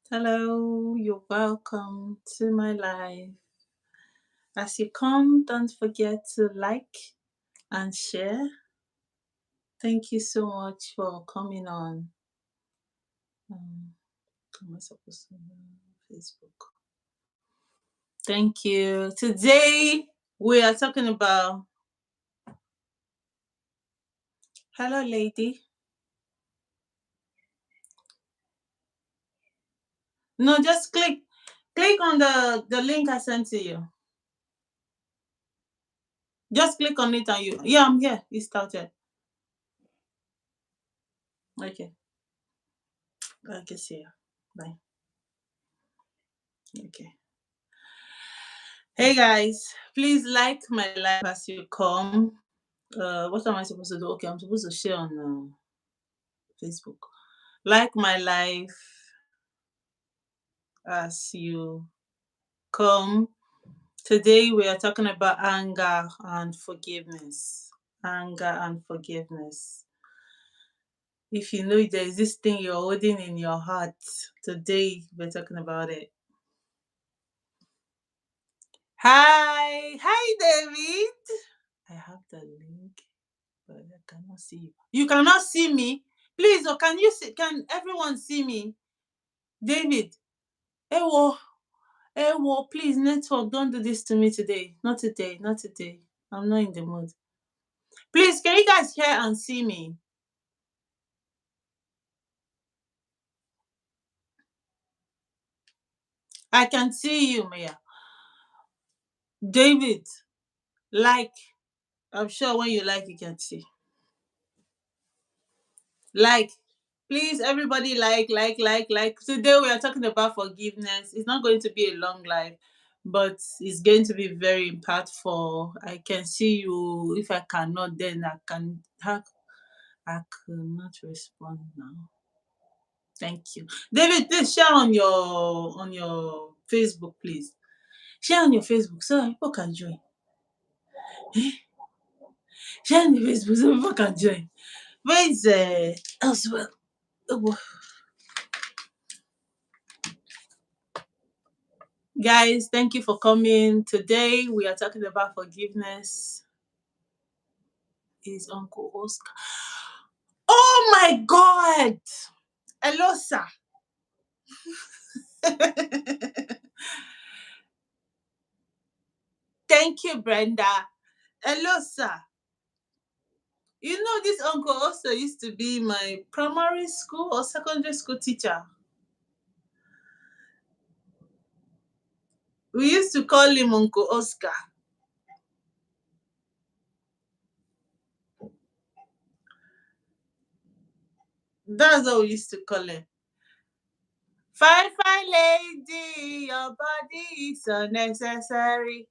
Hello, you're welcome to my life. As you come, don't forget to like and share. Thank you so much for coming on. Um, am I supposed to Facebook? Thank you. Today we are talking about. Hello, lady. No, just click on the link I sent to you. Just click on it and you. Yeah, I'm here. It started. Okay. I can see you. Bye. Okay. Hey guys, please like my live as you come. What am I supposed to do? Okay, I'm supposed to share on Facebook. Like my life as you come. Today we are talking about anger and forgiveness. Anger and forgiveness. If you know there is this thing you're holding in your heart, today we're talking about it. Hi, David. I have the link, but I cannot see you. You cannot see me. Please, or can you see? Can everyone see me? David, Ewo, Ewo, please, network, don't do this to me today. Not today, not today. I'm not in the mood. Please, can you guys hear and see me? I can see you, Maya. David, like, I'm sure when you like, you can see. Like, please, everybody, like. Today we are talking about forgiveness. It's not going to be a long life, but it's going to be very impactful. I can see you. If I cannot, then I cannot respond now. Thank you. David, please share on your Facebook, please. Share on your Facebook so that people can join. Share on the Facebook so people can join. Where is elsewhere? Oh, guys, thank you for coming. Today we are talking about forgiveness. Is Uncle Oscar? Oh my God! Hello, sir. Thank you, Brenda. Hello, sir. You know, this uncle also used to be my primary school or secondary school teacher. We used to call him Uncle Oscar. That's what we used to call him. Fine, fine lady, your body is unnecessary.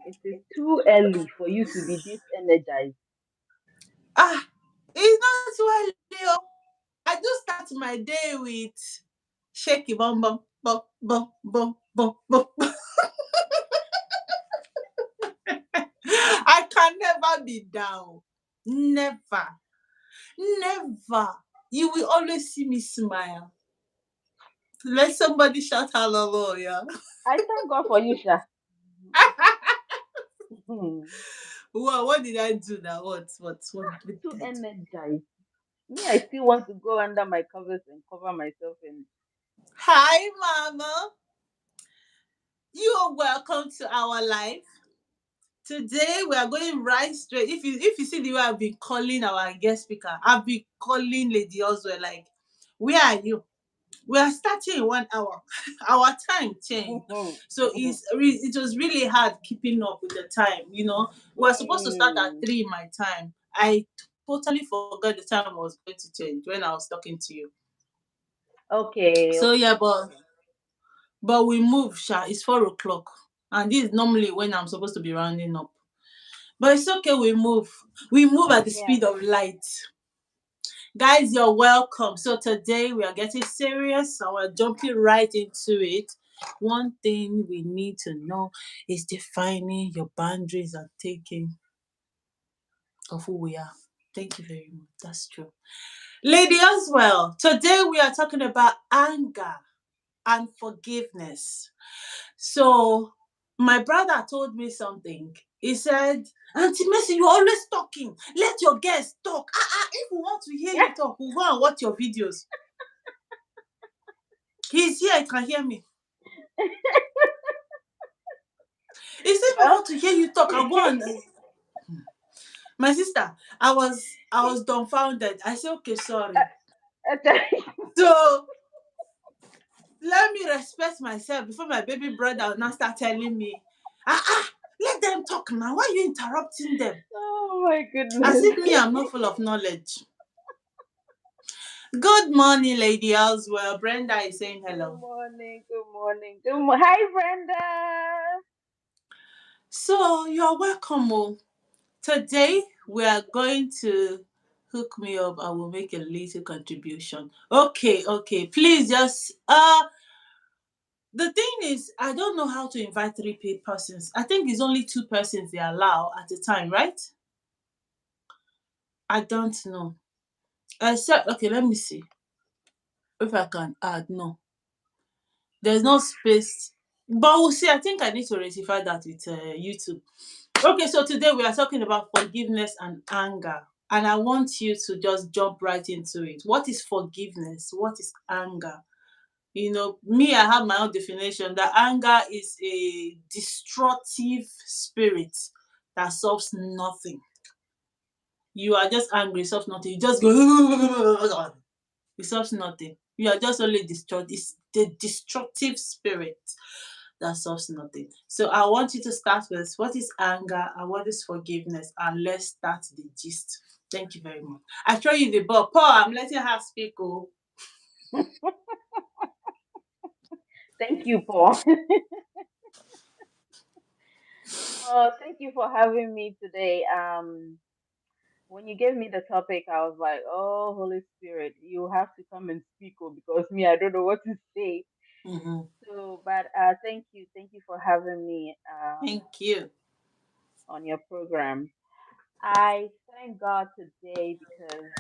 It is too early for you to be this energized. Ah, it's not too early. Oh. I do start my day with shaky bum bum bum bum bum bum bum. I can never be down. Never. Never. You will always see me smile. Let somebody shout hallelujah. I thank God for you, Sha. I'm Wow, what did I do now? What did too I do? energized. Me, I still want to go under my covers and cover myself in. Hi, Mama. You are welcome to our life. Today we are going right straight. If you see the way I've been calling our guest speaker, I've been calling Lady Oswell like, where are you? We are starting in 1 hour. Our time changed. So it was really hard keeping up with the time, We were supposed to start at 3 my time. I totally forgot the time was going to change when I was talking to you. Okay, So okay, yeah, no but problem. but we move, Sha. It's 4 o'clock. And this is normally when I'm supposed to be rounding up. But it's okay, we move. We move at the Yeah. speed of light. Guys, you're welcome. So today we are getting serious. So we're jumping right into it. One thing we need to know is defining your boundaries and taking of who we are. Thank you very much. That's true. Lady Oswell, today we are talking about anger and forgiveness. So, my brother told me something. He said, Auntie Mercy, you're always talking. Let your guests talk. If we want to hear you talk, we'll go and watch your videos. He's here, he can hear me. He said, if I Well, want to hear you talk, I'll go and. My sister, I was dumbfounded. I said, okay, sorry. So let me respect myself before my baby brother will now start telling me, let them talk now. Why are you interrupting them? oh my As goodness. if me, I'm not full of knowledge. Good morning, Lady Elsewhere. Brenda is saying Good hello. morning, good morning, good morning. Hi, Brenda. So you're welcome. Oh. Today we are going to hook me up. I will make a little contribution. Okay. Please just the thing is, I don't know how to invite three persons. I think it's only two persons they allow at a time, right? I don't know. Except, okay, let me see if I can add. No, there's no space. But we'll see. I think I need to rectify that with YouTube. Okay, so today we are talking about forgiveness and anger. And I want you to just jump right into it. What is forgiveness? What is anger? Me, I have my own definition that anger is a destructive spirit that solves nothing. You are just angry, it solves nothing. You just go, it solves nothing. You are just only destructive. It's the destructive spirit that solves nothing. So I want you to start with what is anger and what is forgiveness, and let's start the gist. Thank you very much. I show you the ball. Paul, I'm letting her speak. Oh. Thank you, Paul. Oh, thank you for having me today. When you gave me the topic, I was like, "Oh, Holy Spirit, you have to come and speak, oh, because me, I don't know what to say." Mhm. So, but thank you for having me Thank you. on your program. I thank God today because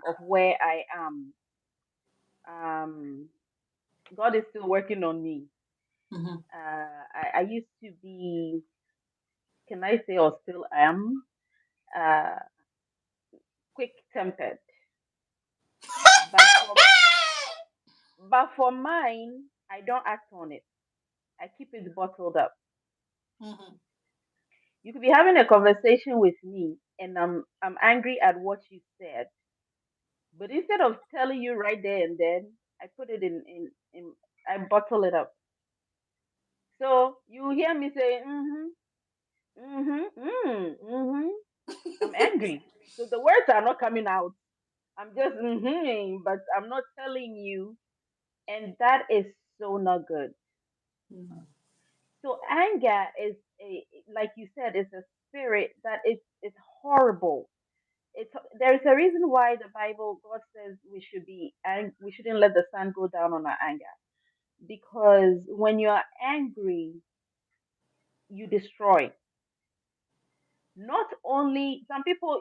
of where I am. Um, God is still working on me. Mhm. I used to be, can I say, or still am, uh, quick tempered, but for mine, I don't act on it. I keep it bottled up. Mhm. You could be having a conversation with me, and I'm angry at what you said, but instead of telling you right there and then, I put it in I bottle it up. So you hear me say, mm-hmm. I'm angry. So the words are not coming out. I'm just but I'm not telling you, and that is so not good. Mhm. So anger is a, like you said, it's a spirit that is horrible. It's There's a reason why the Bible, God says we shouldn't let the sun go down on our anger, because when you are angry, you destroy. Not only some people,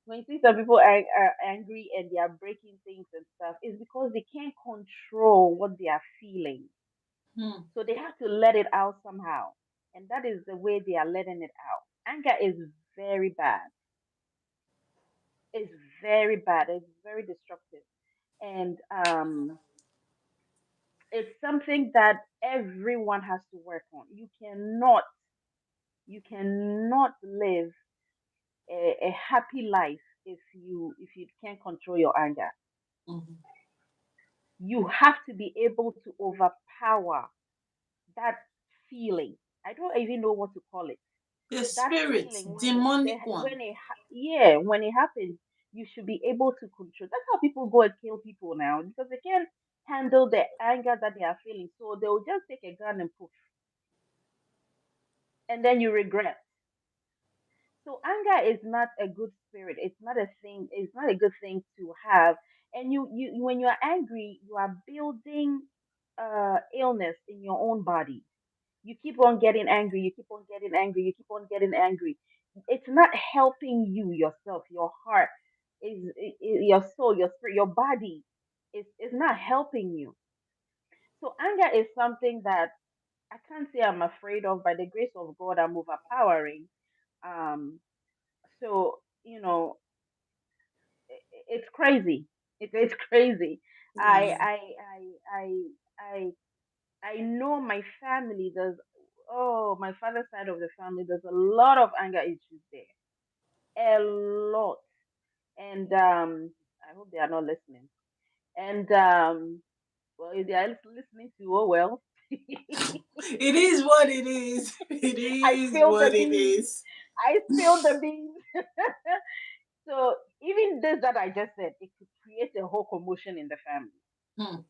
when you see some people are angry and they are breaking things and stuff, it's because they can't control what they are feeling. Mhm. So they have to let it out somehow. And that is the way they are letting it out. Anger is very bad. It's very bad. It's very destructive. And it's something that everyone has to work on. You cannot live a happy life if you can't control your anger. Mhm. You have to be able to overpower that feeling. I don't even know what to call it. The That spirit, feeling demonic one. yeah, when it happens, you should be able to control. That's how people go and kill people now, because they can't handle the anger that they are feeling. So they'll just take a gun and poof, and then you regret. So anger is not a good spirit. It's not a thing. It's not a good thing to have. And when you are angry, you are building illness in your own body. You keep on getting angry. You keep on getting angry. You keep on getting angry. it's not helping you yourself. Your heart your soul, your spirit, your body is not helping you. So anger is something that I can't say I'm afraid of. By the grace of God, I'm overpowering. Um, so it's crazy. It's crazy. I Mm. I I I I I know my family. My father's side of the family. There's a lot of anger issues there, a lot. And I hope they are not listening. And well, if they are listening to, oh well. It is what it is. It I is spilled the what it beans. is. I spilled the beans. So even this that I just said, it could create a whole commotion in the family. Hmm.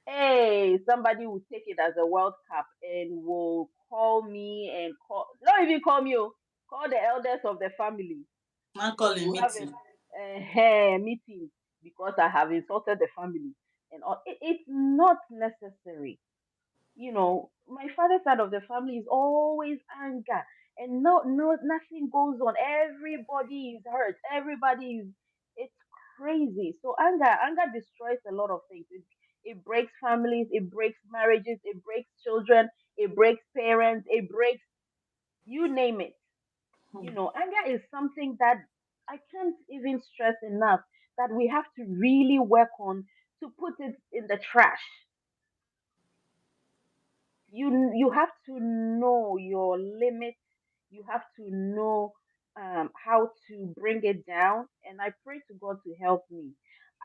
Hey, somebody will take it as a World Cup and will call me and not even call me, call the elders of the family. Man calling We'll have meeting. a meeting because I have insulted the family and all. It's not necessary. My father's side of the family is always anger, and no, nothing goes on. Everybody is hurt. It's crazy. So anger destroys a lot of things. It breaks families, it breaks marriages, it breaks children, it breaks parents, it breaks, you name it. Anger is something that I can't even stress enough that we have to really work on to put it in the trash. You have to know your limits. You have to know how to bring it down, and I pray to God to help me.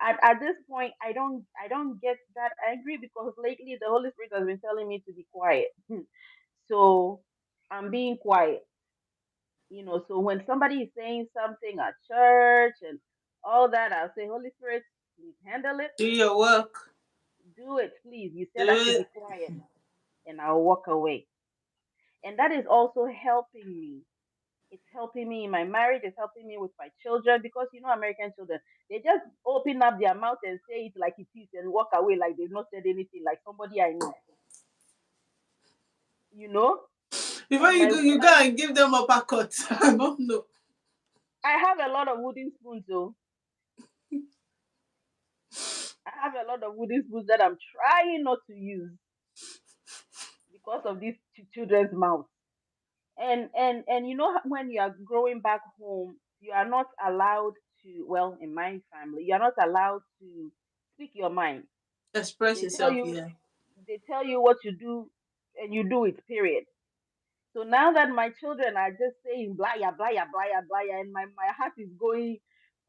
At this point, I don't get that angry because lately the Holy Spirit has been telling me to be quiet. So I'm being quiet. So when somebody is saying something at church and all that, I'll say, Holy Spirit, please handle it. Do your work. Do it, please. You Do said I should be it. quiet, and I'll walk away. And that is also helping me. It's helping me in my marriage. It's helping me with my children because American children, they just open up their mouth and say it like it is and walk away like they've not said anything, like somebody I know. You know. Before And you my go, you my go and give them uppercut. I don't know. I have a lot of wooden spoons though. I have a lot of wooden spoons that I'm trying not to use because of these children's mouths. And when you are growing back home, you are not allowed to. Well, in my family, you are not allowed to speak your mind. Express They tell yourself, you yeah. they tell you what to do, and you do it. Period. So now that my children are just saying blaya blaya blaya blaya, and my heart is going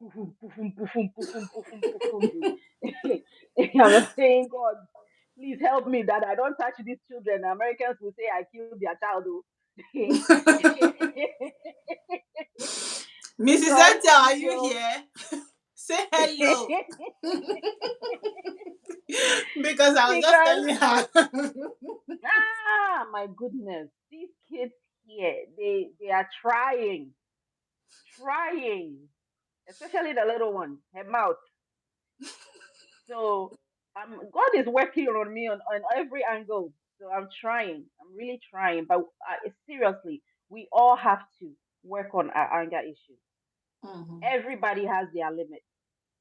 pufum pufum pufum pufum pufum pufum. I'm saying, God, please help me that I don't touch these children. Americans will say I killed their child. Oh. Mrs. Because Ethel, are you you know here? Say hello. Because I was just because telling her. my goodness, these kids here, they are trying, especially the little one, her mouth. So God is working on me on every angle. So I'm trying. I'm really trying. But seriously, we all have to work on our anger issues. Mhm. Everybody has their limit.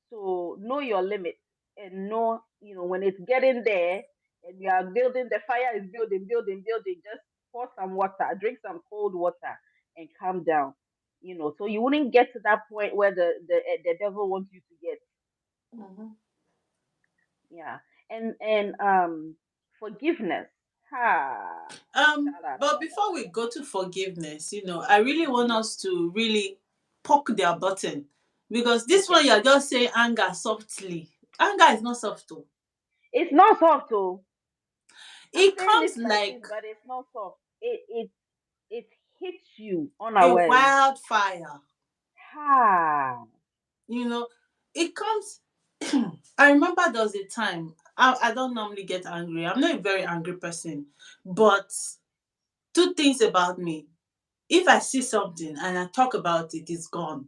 So know your limit and know, when it's getting there and you are building, the fire is building, building, building. Just pour some water, drink some cold water, and calm down. So you wouldn't get to that point where the devil wants you to get. Mhm. Yeah. And forgiveness. Ha. But before we go to forgiveness, I really want Mhm. us to really poke their button because this one Okay. you're just saying anger softly. Anger is not soft though. It's not soft, oh. I'm It saying comes it like like this, but it's not soft. It hits you a unawares. wildfire. Ha. You know, it comes. I remember there was a time I don't normally get angry. I'm not a very angry person, but two things about me. If I see something and I talk about it, it's gone.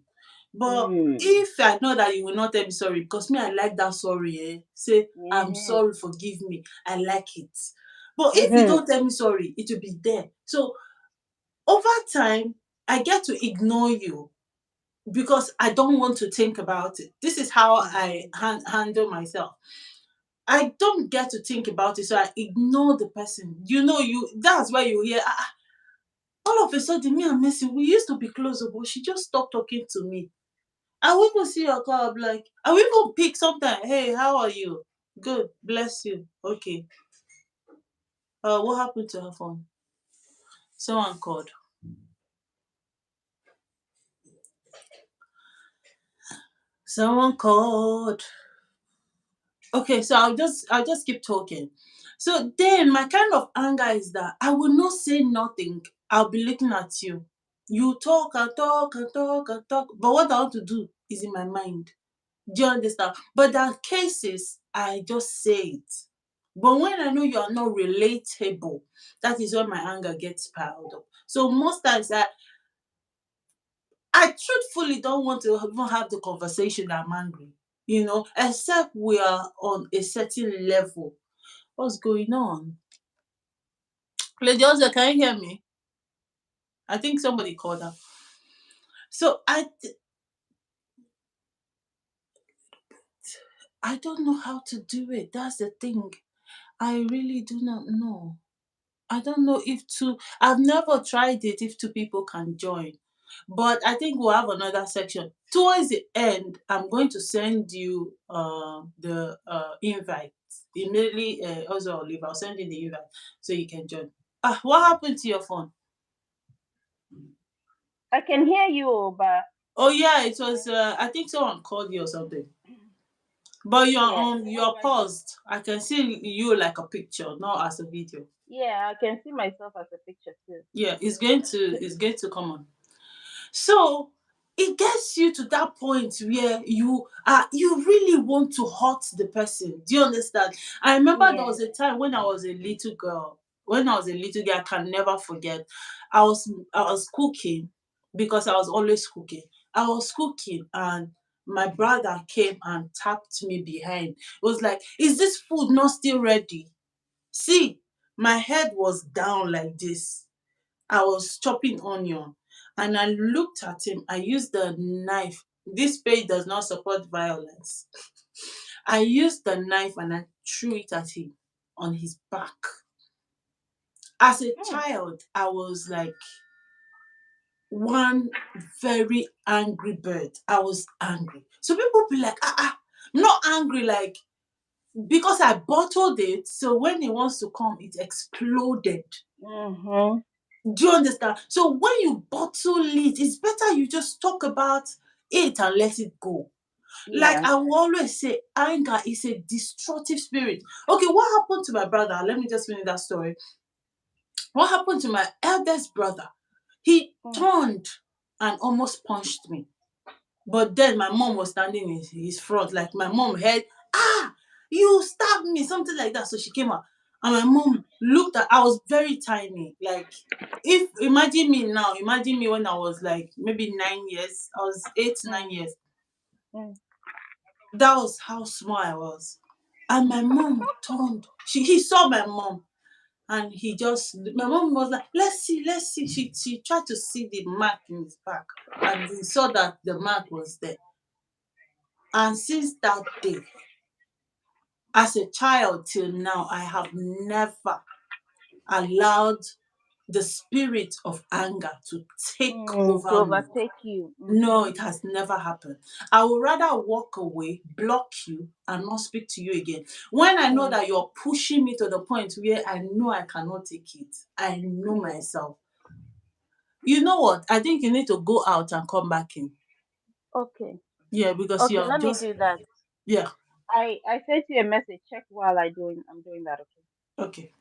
But Mm. if I know that you will not tell me sorry, because me, I like that sorry, say, I'm Mhm. sorry, forgive me. I like it. But if you Mhm. don't tell me sorry, it will be there. So over time, I get to ignore you because I don't want to think about it. This is how I handle myself. I don't get to think about it, so I ignore the person. That's where you hear, all of a sudden, me and Messi, we used to be close, but she just stopped talking to me. I will even see your call, I'm like, I will even pick sometime. Hey, how are you? Good, bless you. Okay. What happened to her phone? Someone called. Someone called. Okay, so I'll just keep talking. So then my kind of anger is that I will not say nothing. I'll be looking at you. You talk and talk and talk and talk. But what I want to do is in my mind. Do you understand? But there are cases I just say it. But when I know you are not relatable, that is when my anger gets piled up. So most times I truthfully don't want to even have the conversation that I'm angry, except we are on a certain level. What's going on? Lady Oza, can you hear me? I think somebody called her. So I don't know how to do it. That's the thing. I really do not know. I don't know if I've never tried it if two people can join. But I think we'll have another section. Towards the end, I'm going to send you the invite. Immediately, also I'll leave. I'll send you the invite so you can join. What happened to your phone? I can hear you, but Oh yeah, it was I think someone called you or something. But yeah, you're paused. I can see you like a picture, not as a video. yeah, I can see myself as a picture too. Yeah, it's going to come on. So it gets you to that point where you really want to hurt the person. Do you understand? I remember there Yeah. was a time when I was a little girl. When I was a little girl, I can never forget. I was cooking because I was always cooking. I was cooking and my brother came and tapped me behind. It was like, is this food not still ready? See, my head was down like this. I was chopping onion and I looked at him. I used the knife. This page does not support violence. I used the knife and I threw it at him on his back. As a Mm, child, I was like one very angry bird. I was angry. So people be like, I'm not angry like because I bottled it. So when it wants to come, it exploded. mm-hmm. Do you understand? So when you bottle it, it's better you just talk about it and let it go. Like Yeah. I will always say, anger is a destructive spirit. Okay, what happened to my brother? Let me just finish that story. What happened to my eldest brother? He Mm, turned and almost punched me. But then my mom was standing in his front, like my mom heard, you stabbed me, something like that. So she came out. And my mom looked at I was very tiny. Like if imagine me now, imagine me when I was like maybe 9 years. I was 8, mm, 9 years. mm. That was how small I was. And my mom turned. He saw my mom and my mom was like, let's see. She tried to see the mark in his back. And he saw that the mark was there. And since that day, as a child till now, I have never allowed the spirit of anger to take To over me. overtake you. No, Mm-hmm. it has never happened. I would rather walk away, block you, and not speak to you again. When I know Mm, that you're pushing me to the point where I know I cannot take it, I know yeah. myself. You know what? I think you need to go out and come back in. Okay. Yeah, because Okay, you're let me just, do that. yeah, I sent you a message. Check while I'm doing that, okay? okay.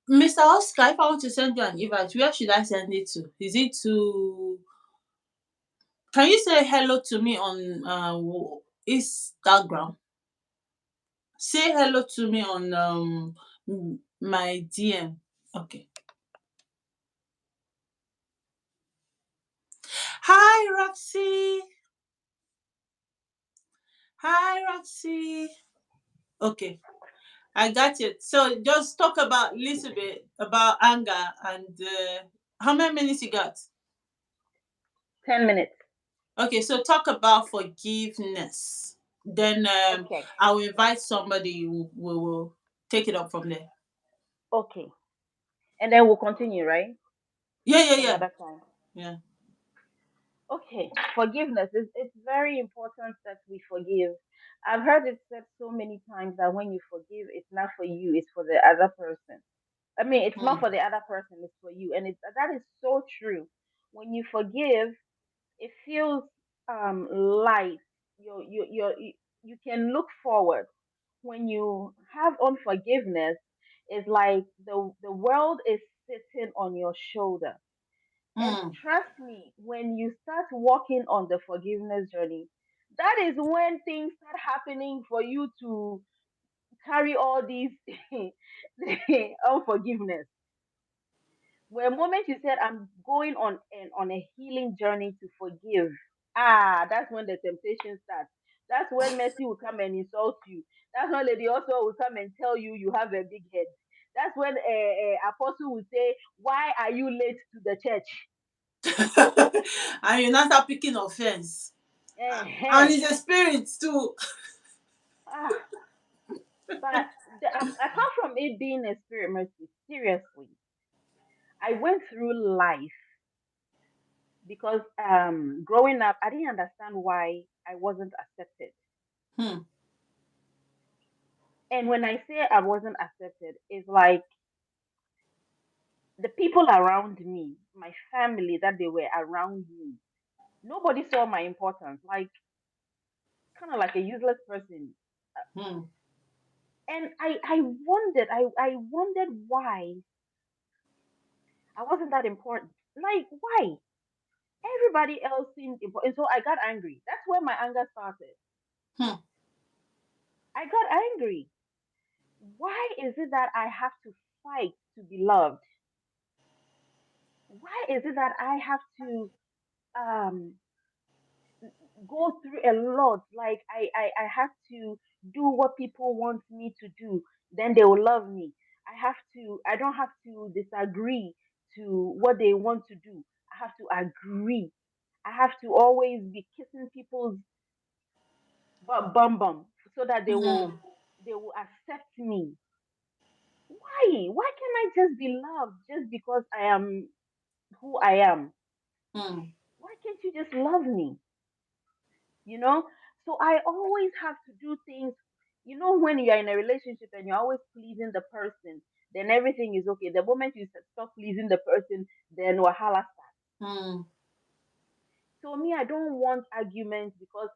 Mr. Oscar, if I want to send you an invite, where should I send it to? Is it to Can you say hello to me on Instagram? Say hello to me on my DM. Okay. Hi, Roxy. Hi, Roxy. Okay, I got it. So just talk about little bit about anger and how many minutes you got? 10 minutes. Okay, so talk about forgiveness. Then Okay. I will invite somebody who will take it up from there. Okay. And then we'll continue, right? Yeah, yeah, Some yeah, other time. yeah. Okay. Forgiveness is it's very important that we forgive. I've heard it said so many times that when you forgive, it's not for you, it's for the other person. I mean, it's not Hmm. for the other person, it's for you. And that is so true. When you forgive, it feels light. You can look forward. When you have unforgiveness, it's like the world is sitting on your shoulder. And Hmm. trust me, when you start walking on the forgiveness journey, that is when things start happening for you to carry all these unforgiveness. When moment you said, I'm going on a healing journey to forgive, that's when the temptation starts. That's when Mercy will come and insult you. That's when Lady also will come and tell you you have a big head. That's when Apostle will say, why are you late to the church? And you not start picking offense. And Eh, it's a spirit too. ah, but apart from it being a spirit mercy, seriously, I went through life because growing up, I didn't understand why I wasn't accepted. Hmm. And when I say I wasn't accepted, it's like the people around me, my family that they were around me, nobody saw my importance, like kind of like a useless person. Hmm. And I wondered why I wasn't that important. Like, why? Everybody else seemed important. So I got angry. That's where my anger started. Hmm. I got angry. Why is it that I have to fight to be loved? Why is it that I have to um go through a lot? Like I have to do what people want me to do, then they will love me. I don't have to disagree to what they want to do. I have to agree. I have to always be kissing people's bum so that Hmm. they will accept me. Why can't I just be loved just because I am who I am? Hmm. Why can't you just love me? you know so I always have to do things. When you're in a relationship and you're always pleasing the person, then everything is okay. The moment you stop pleasing the person, then wahala starts. Hmm. So me, I don't want arguments because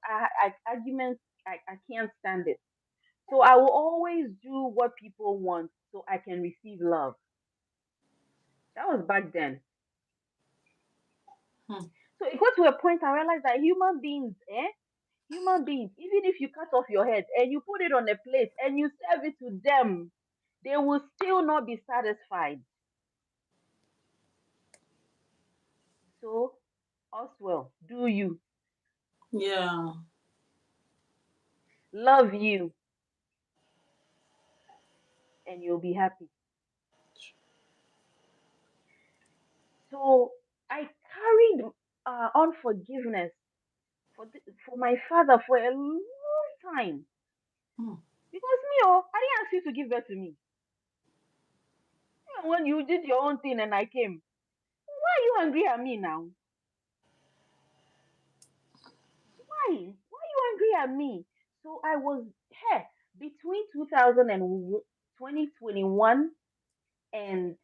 arguments, I can't stand it. So I will always do what people want so I can receive love. That was back then. Hmm. So it got to a point I realized that human beings, human beings, even if you cut off your head and you put it on a plate and you serve it to them, they will still not be satisfied. So, Oswell, do you Yeah. love you and you'll be happy? So, I carried unforgiveness for my father for a long time Hmm. because me, I didn't ask you to give birth to me. When you did your own thing and I came, why are you angry at me now? Why? Why are you angry at me? So I was here between 2021 and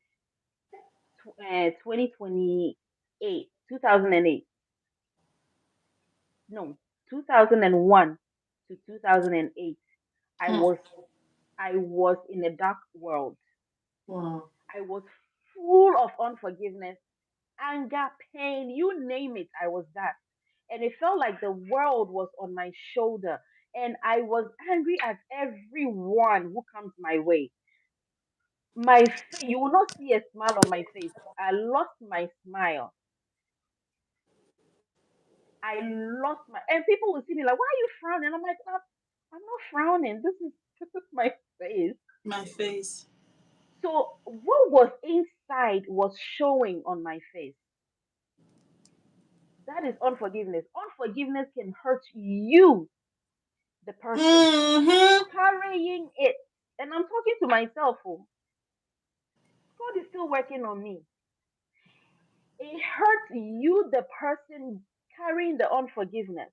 2028, 2008. No, 2001 to 2008. I Hmm. was I was in a dark world. Wow. I was full of unforgiveness, anger, pain, you name it. I was that. And it felt like the world was on my shoulder. And I was angry at everyone who comes my way. You will not see a smile on my face. I lost my smile. I lost my, and people will see me like, why are you frowning? I'm like, I'm not frowning. This is my face. My face. So what was inside was showing on my face. That is unforgiveness. Unforgiveness can hurt you, the person, Mm-hmm. carrying it. And I'm talking to myself. Oh, God is still working on me. It hurts you, the person carrying the unforgiveness.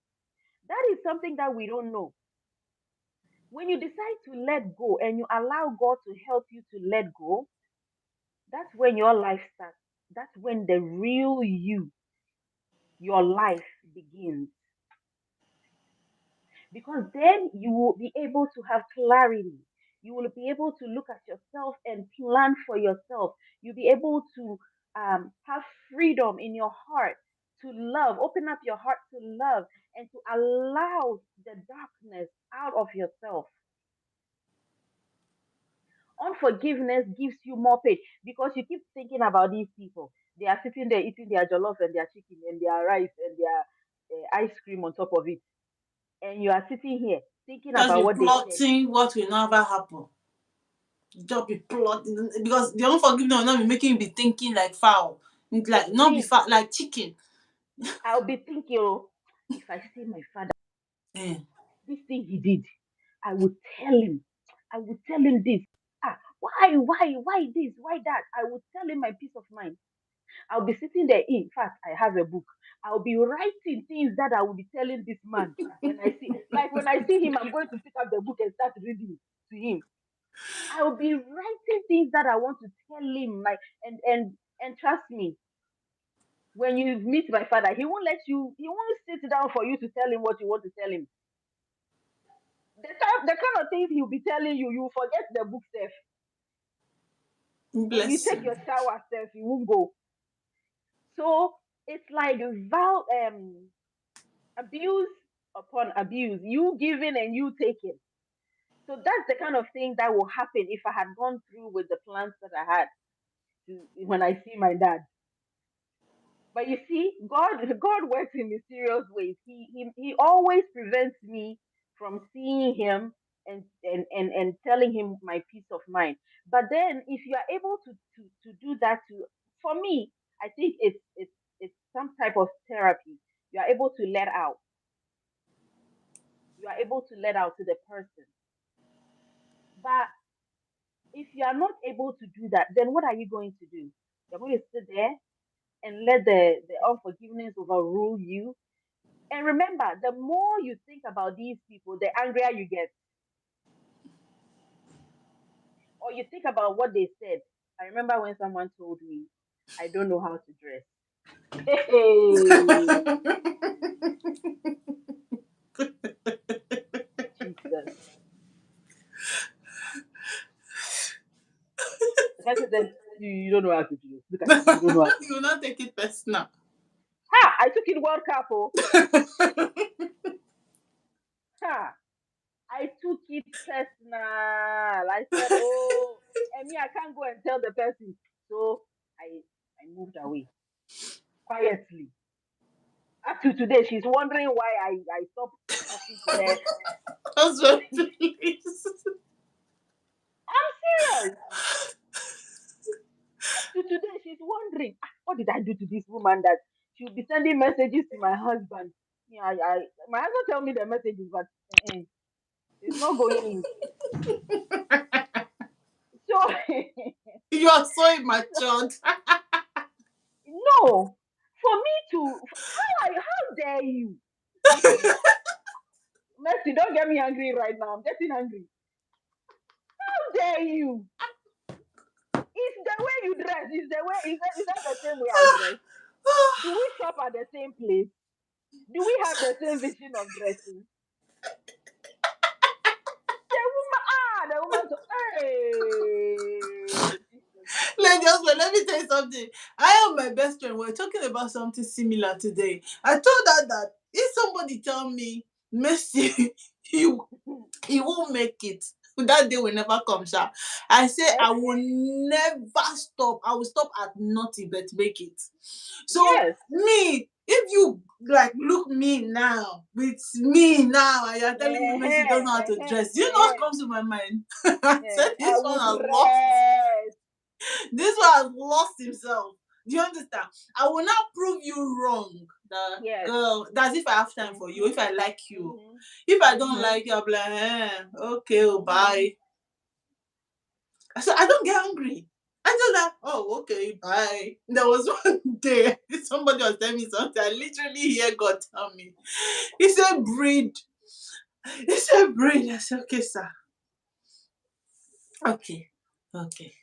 That is something that we don't know. When you decide to let go and you allow God to help you to let go, that's when your life starts. That's when the real you, your life begins. Because then you will be able to have clarity. You will be able to look at yourself and plan for yourself. You'll be able to have freedom in your heart to love, open up your heart to love, and to allow the darkness out of yourself. Unforgiveness gives you more pain because you keep thinking about these people. They are sitting there eating their jollof and their chicken and their rice and their ice cream on top of it, and you are sitting here thinking Just about be what they said. plotting what will never happen. Just be plotting because the unforgiveness will not be making you be thinking like fowl. Like not be Me, fowl like chicken. I'll be thinking, oh, if I see my father, Eh. this thing he did, I would tell him. I would tell him this. Ah, why this? Why that? I would tell him my peace of mind. I'll be sitting there. In fact, I have a book. I'll be writing things that I will be telling this man when I see, like when I see him, I'm going to pick up the book and start reading to him. I'll be writing things that I want to tell him, like, and trust me, when you meet my father, he won't sit down for you to tell him what you want to tell him. The kind of things he'll be telling you, you forget the book stuff. When you Bless take you. your shower stuff, you won't go. So it's like abuse upon abuse, you giving and you taking. So that's the kind of thing that will happen if I had gone through with the plans that I had when I see my dad. But you see, God works in mysterious ways. He always prevents me from seeing him and telling him my peace of mind. But then if you are able to do that to, for me, I think it's some type of therapy. You are able to let out. You are able to let out to the person. But if you are not able to do that, then what are you going to do? You're going to sit there and let the unforgiveness overrule you. And remember, the more you think about these people, the angrier you get. Or you think about what they said. I remember when someone told me, I don't know how to dress. Hey, Jesus. The person said, you don't know how to dress. Look at you, you don't know how to You will dress. not take it personal. Ha! I took it World Cup, oh. Ha! I took it personal. I said, oh, and me, I can't go and tell the person. So I moved away quietly. Up to today, she's wondering why I stopped talking to her. Husband, please. I'm serious. Up to today, she's wondering, "Ah, what did I do to this woman that she'll be sending messages to my husband? Yeah, my husband tell me the messages, but it's not going in. So, You are so immature. no, for me to, how dare you? Mercy, don't get me angry right now. I'm getting angry. How dare you? It's the way you dress. Is that the same way I dress? Do we shop at the same place? Do we have the same vision of dressing? The woman, so, hey, Jesus. Lady husband, let me tell you something. I and my best friend were talking about something similar today. I told her that if somebody tell me, Mercy, you won't make it. That day will never come, sha. I say I will Okay. never stop. I will stop at nothing but make it. So Yes. me, If you like look me now with me now and you're telling me Messi doesn't know how to dress, do you know what comes to my mind? I said I this one will has lost. dress. This one has lost himself. Do you understand? I will not prove you wrong. That Yes. girl, that's if I have time for you, if I Mhm. like you. Mhm. If I don't Mhm. like you, I'll be like, okay, oh, Mhm. bye. So I don't get angry. I just like, oh, okay, bye. There was one day somebody was telling me something. I literally hear God tell me. He said, breed. He said, breed. I said, okay, sir. Okay. Okay.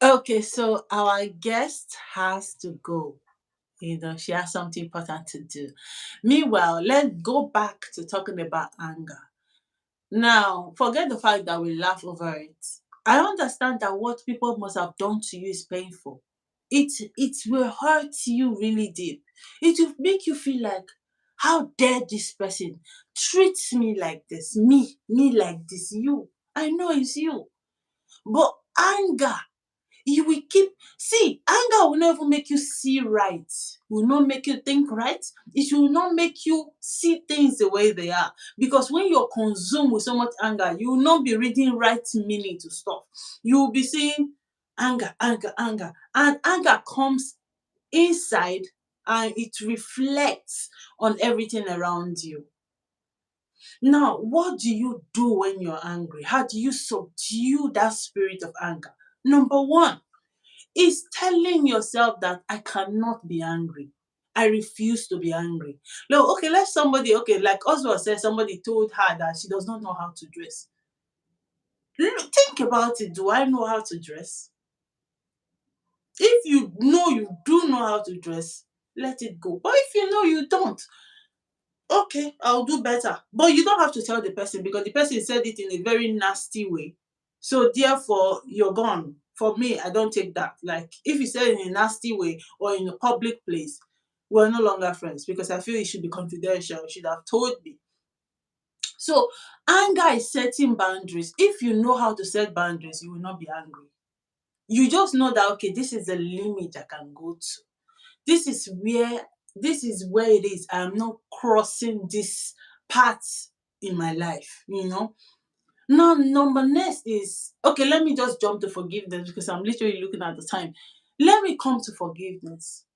Okay, so our guest has to go. She has something important to do. Meanwhile, let's go back to talking about anger. Now, forget the fact that we laugh over it. I understand that what people must have done to you is painful. It will hurt you really deep. It will make you feel like, how dare this person treat me like this? Me like this, you. I know it's you. But anger, you will keep, see, anger will not even make you see right, will not make you think right, it will not make you see things the way they are, because when you're consumed with so much anger, you will not be reading right meaning to stuff. You will be seeing anger, anger, anger, and anger comes inside and it reflects on everything around you. Now, what do you do when you're angry? How do you subdue that spirit of anger? Number one is telling yourself that I cannot be angry. I refuse to be angry. No, okay, let somebody, okay, like Oswald said, somebody told her that she does not know how to dress. Think about it. Do I know how to dress? If you know you do know how to dress, let it go. But if you know you don't, okay, I'll do better. But you don't have to tell the person because the person said it in a very nasty way. So therefore, you're gone. For me, I don't take that. Like if you said it in a nasty way or in a public place, we're no longer friends because I feel it should be confidential. You should have told me. So anger is setting boundaries. If you know how to set boundaries, you will not be angry. You just know that okay, this is the limit I can go to. This is where it is. I'm not crossing this path in my life, you know. Now, number next is okay, let me just jump to forgiveness because I'm literally looking at the time. Let me come to forgiveness.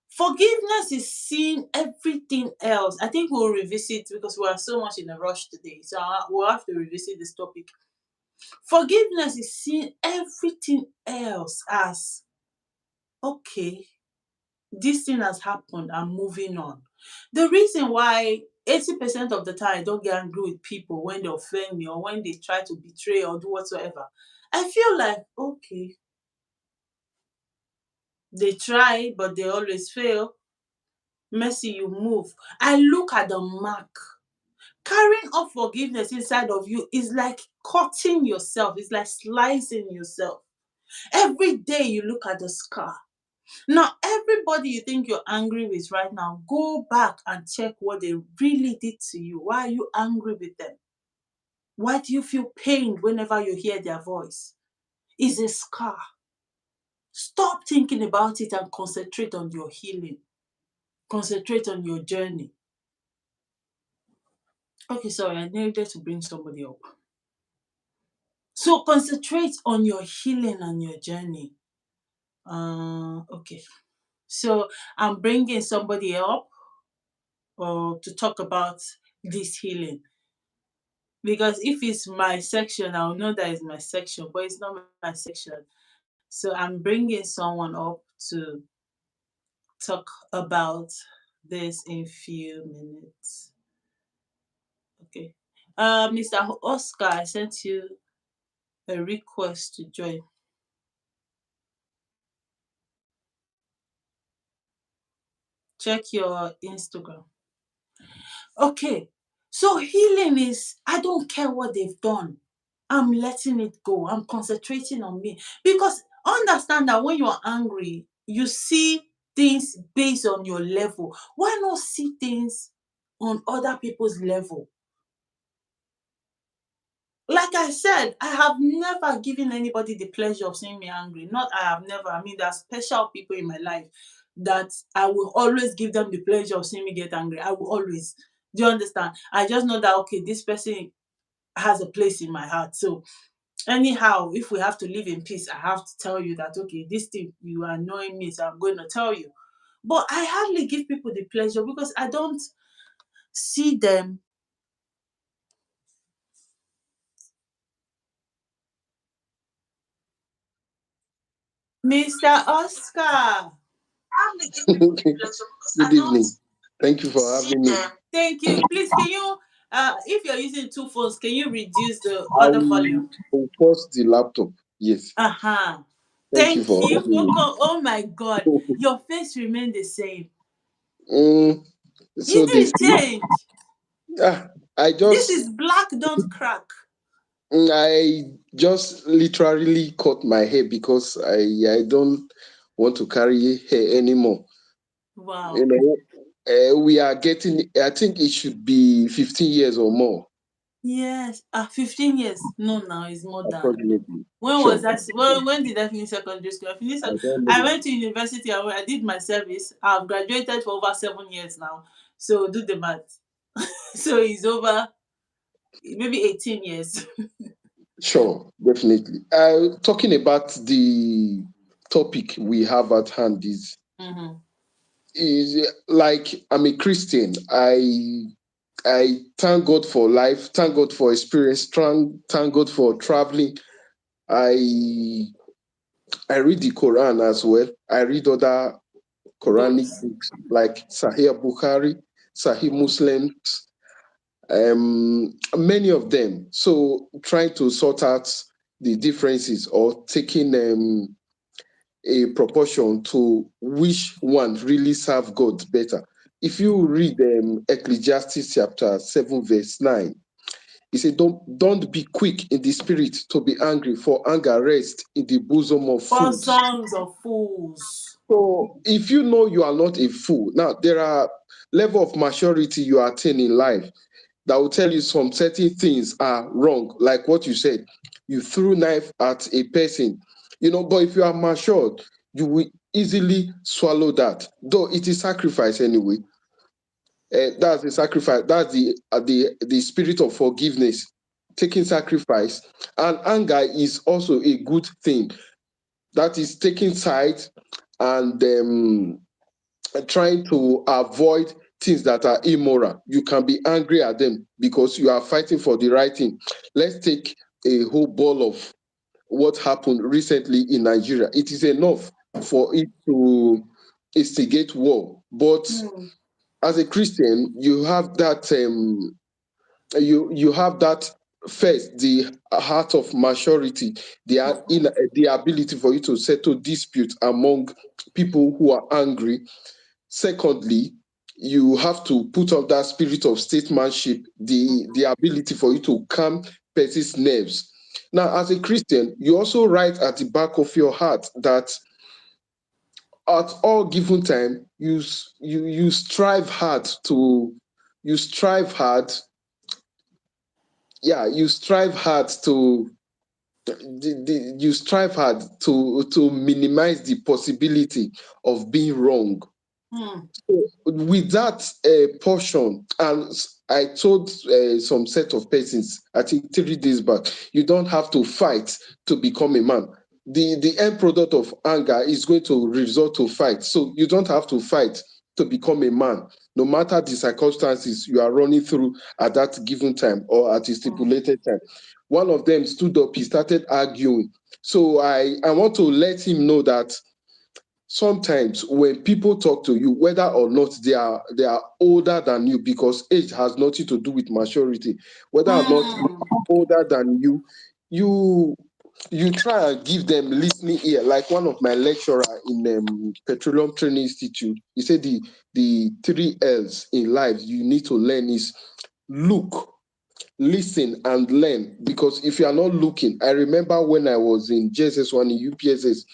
Forgiveness is seeing everything else. I think we'll revisit because we are so much in a rush today. So we'll have to revisit this topic. Forgiveness is seeing everything else as okay, this thing has happened, I'm moving on. The reason why 80% of the time I don't get angry with people when they offend me or when they try to betray or do whatsoever, I feel like, okay, they try, but they always fail. Mercy, you move. I look at the mark. Carrying unforgiveness inside of you is like cutting yourself, it's like slicing yourself. Every day you look at the scar. Now, everybody you think you're angry with right now, go back and check what they really did to you. Why are you angry with them? Why do you feel pained whenever you hear their voice? It's a scar. Stop thinking about it and concentrate on your healing. Concentrate on your journey. Okay, sorry, I needed to bring somebody up. So concentrate on your healing and your journey. Okay. So I'm bringing somebody up to talk about this healing. Because if it's my section, I'll know that it's my section, but it's not my section. So I'm bringing someone up to talk about this in few minutes. Okay. Mr. Oscar, I sent you a request to join. Check your Instagram. Okay. So healing is I don't care what they've done. I'm letting it go. I'm concentrating on me. Because understand that when you're angry, you see things based on your level. Why not see things on other people's level? like I said, I have never given anybody the pleasure of seeing me angry. Not I have never. I mean, there are special people in my life that I will always give them the pleasure of seeing me get angry. I will always. Do you understand? I just know that okay, this person has a place in my heart. So anyhow, if we have to live in peace, I have to tell you that okay, this thing you are annoying me, so I'm going to tell you. But I hardly give people the pleasure because I don't see them. Mr. Oscar. Good evening. Thank you for having me. Thank you. Please, can you, if you're using two phones, can you reduce the I other volume? will pause the laptop. Yes. Uh-huh. Thank you Thank for you. having Oh my God. me. Your face remained the same. Mm, You so this, didn't change. ah, I This just, is black, don't crack. I just literally cut my hair because I don't want to carry hair anymore. You Wow. know, we are getting. I think it should be 15 years or more, Yes. 15 years. No, now it's more than. approximately. When was Sure. that? When did I finish secondary school? I don't I know. went to university. I did my service. I've graduated for over 7 years now. So do the math. So it's over maybe 18 years. Sure, definitely. Talking about the topic we have at hand Mm-hmm. is like I'm a Christian. I thank God for life, thank God for experience, thank God for traveling. I I read the Quran as well. I read other Quranic Books. books like Sahih Bukhari, Sahih Mm. Muslim, many of them. So trying to sort out the differences or taking a proportion to which one really serve God better. If you read Ecclesiastes chapter 7, verse 9, he said, don't be quick in the spirit to be angry, for anger rests in the bosom of For fools. songs of fools. So if you know you are not a fool, now there are level of maturity you attain in life that will tell you some certain things are wrong, like what you said. You threw knife at a person, but if you are matured, you will easily swallow that. Though it is sacrifice anyway. That's the sacrifice. That's the spirit of forgiveness, taking sacrifice, and anger is also a good thing. That is taking sides and trying to avoid things that are immoral. You can be angry at them because you are fighting for the right thing. Let's take a whole ball of what happened recently in Nigeria. It is enough for it to instigate war. But Hmm. as a Christian, you have that you have that first, the heart of maturity, the ability for you to settle disputes among people who are angry. Secondly, you have to put up that spirit of statesmanship, the ability for you to calm person's nerves. Now, as a Christian, you also write at the back of your heart that at all given time, you strive hard to you strive hard, yeah, you strive hard to you strive hard to minimize the possibility of being wrong. Hmm. With that portion, and I told some set of persons, I think 3 days back, you don't have to fight to become a man. The end product of anger is going to result to fight. So you don't have to fight to become a man, no matter the circumstances you are running through at that given time or at a Hmm. stipulated time. One of them stood up, he started arguing. So I want to let him know that sometimes when people talk to you, whether or not they are older than you, because age has nothing to do with maturity, whether or not they Hmm. are older than you, you you try and give them listening ear. Like one of my lecturer in Petroleum Training Institute, he said the 3 L's in life you need to learn is look, listen, and learn. Because if you are not looking, I remember when I was in JSS1 in UPSS,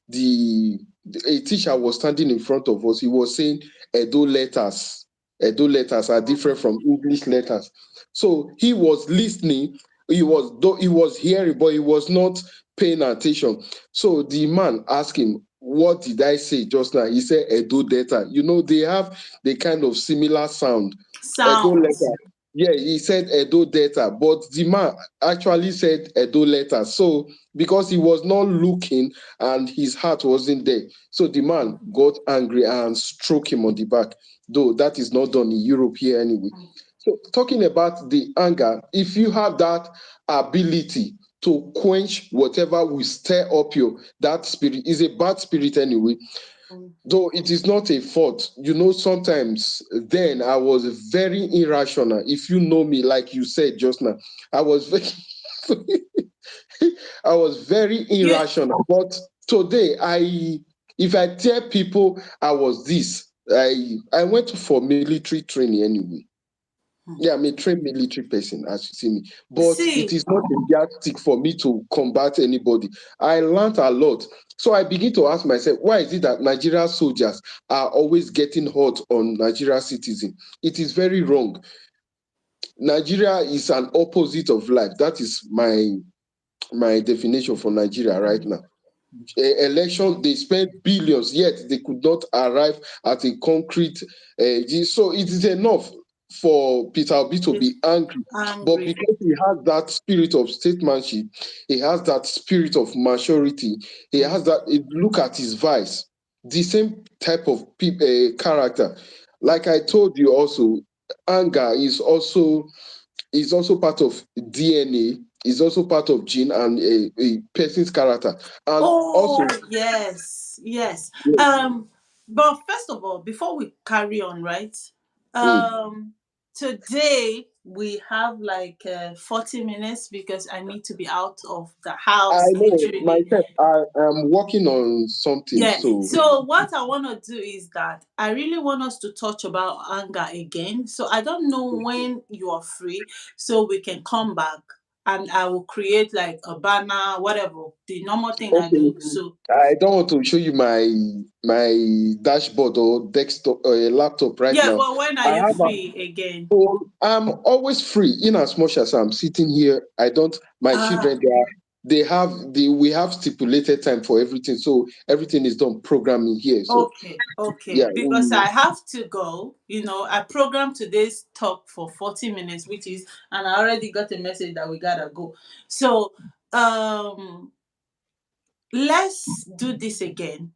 the a teacher was standing in front of us. He was saying Edo letters. Edo letters are different from English letters. So he was listening though he was hearing, but he was not paying attention. So the man asked him, "What did I say just now?" He said, "Edo Delta." They have the kind of similar sound. Edo Sounds. letter. Yeah, he said Edo Delta, but the man actually said Edo letter. So because he was not looking and his heart wasn't there, so the man got angry and struck him on the back. Though that is not done in Europe here anyway. So talking about the anger, if you have that ability to quench whatever will stir up your that spirit, is a bad spirit anyway, though it is not a fault. Sometimes then I was very irrational. If you know me, like you said just now, I was very I was very You irrational. But today, if I tell people I was this, I went for military training anyway. Yeah, I'm a trained military person, as you see me. But it see, is not a yardstick for me to combat anybody. I learned a lot. So I begin to ask myself, why is it that Nigerian soldiers are always getting hot on Nigerian citizens? It is very wrong. Nigeria is an opposite of life. That is my definition for Nigeria right now. Election, they spent billions, yet they could not arrive at a concrete. So it is enough for Peter Obi to it's be angry, but angry. because he has that spirit of statesmanship, he has that spirit of maturity, he has that. Look at his vice, the same type of character. Like I told you, also, anger is also part of DNA, is also part of gene and a person's character. And Oh, also, yes, yes. yes, But first of all, before we carry on, right? mm, Today we have like 40 minutes because I need to be out of the I house know literally. myself, I am working on something. Yeah. So, So what I want to do is that I really want us to touch about anger again. So I don't know when you are free, so we can come back and I will create like a banner, whatever the normal thing I okay, do. So I don't want to show you my dashboard or desktop or a laptop right yeah, now. but when are I you have a free again? So I'm always free in as much as I'm sitting here. I don't, my Ah, children, we have stipulated time for everything. So everything is done programming here. So okay, okay. yeah, Because I have to go. I programmed today's talk for 40 minutes, which is, and I already got a message that we gotta go. So, let's do this again,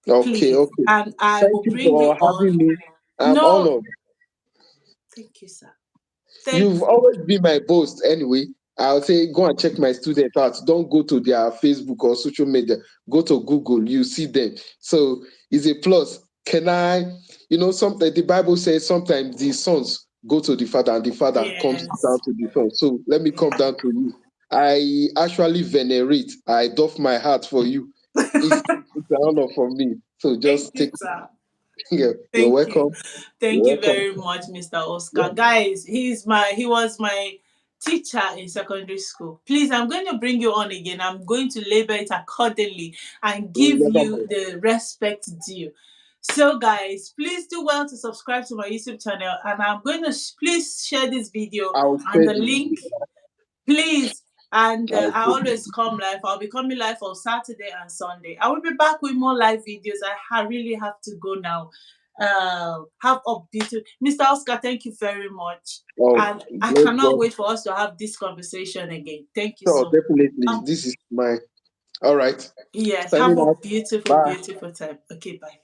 okay, please. okay. And I Thank will you bring you for on. having me. I'm No, honored. thank you, sir. Thank You've you. always been my boss anyway. I'll say go and check my students out. Don't go to their Facebook or social media. Go to Google. You see them. So it's a plus. Can I? Something the Bible says sometimes the sons go to the father and the father comes down Yes. to the son. So let me come down to you. I actually venerate. I doff my heart for you. It's an honor for me. So Thank just you, take. sir. You're Thank you. welcome. You're Thank you welcome. very much, Mr. Yeah, Oscar. Guys, he was my teacher in secondary school. Please, I'm going to bring you on again. I'm going to label it accordingly and give never you mind. the respect due. So, guys, please do well to subscribe to my YouTube channel, and I'm going to please share this video I'll and share the this. link, please. And I'll I share this. always come live. I'll be coming live on Saturday and Sunday. I will be back with more live videos. I really have to go now. Have a beautiful Mr. Oscar. Thank you very much. Oh, And I bless cannot God. wait for us to have this conversation again. Thank you Sure, so much. definitely. This is my all right. Yes, have Signing a out. beautiful, Bye. beautiful time. Okay, bye.